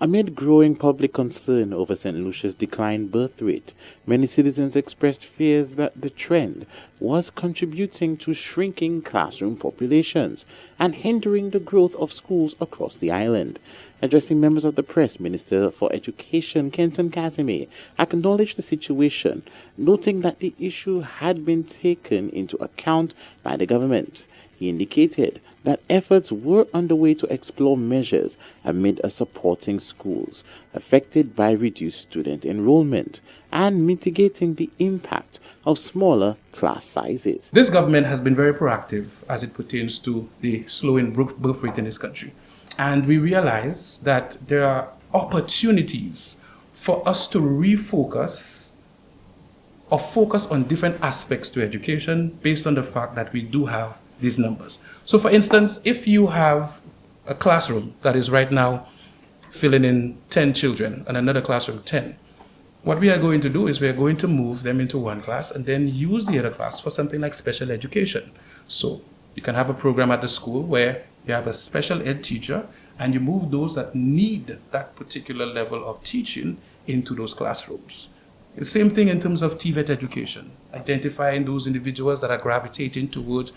Amid growing public concern over St. Lucia's declined birth rate, many citizens expressed fears that the trend was contributing to shrinking classroom populations and hindering the growth of schools across the island. Addressing members of the press, Minister for Education Kenson Casimir acknowledged the situation, noting that the issue had been taken into account by the government. He indicated that efforts were underway to explore measures amid supporting schools affected by reduced student enrollment and mitigating the impact of smaller class sizes. This government has been very proactive as it pertains to the slowing birth rate in this country. And we realize that there are opportunities for us to refocus or focus on different aspects to education based on the fact that we do have these numbers. So for instance, if you have a classroom that is right now filling in 10 children and another classroom 10, what we are going to do is we are going to move them into one class and then use the other class for something like special education. So you can have a program at the school where you have a special ed teacher and you move those that need that particular level of teaching into those classrooms. The same thing in terms of TVET education, identifying those individuals that are gravitating towards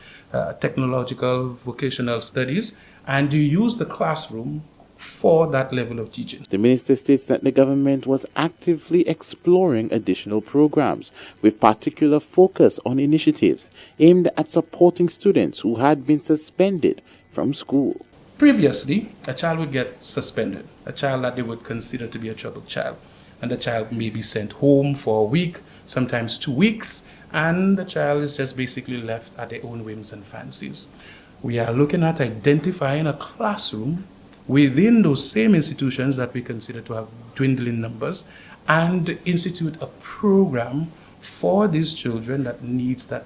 technological vocational studies, and you use the classroom for that level of teaching. The minister states that the government was actively exploring additional programs with particular focus on initiatives aimed at supporting students who had been suspended from school. Previously, a child would get suspended, a child that they would consider to be a troubled child. And the child may be sent home for a week, sometimes 2 weeks, and the child is just basically left at their own whims and fancies. We are looking at identifying a classroom within those same institutions that we consider to have dwindling numbers and institute a program for these children that needs the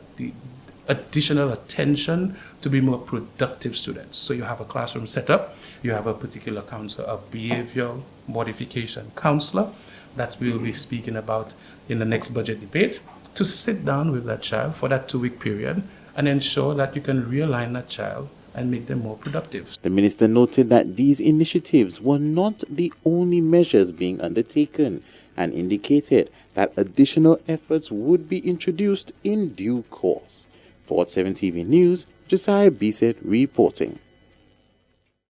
additional attention to be more productive students. So you have a classroom set up, you have a particular counselor, a behavioral modification counselor, that we'll be speaking about in the next budget debate, to sit down with that child for that 2-week period and ensure that you can realign that child and make them more productive. The minister noted that these initiatives were not the only measures being undertaken and indicated that additional efforts would be introduced in due course. For 7 TV News, Josiah Bisset reporting.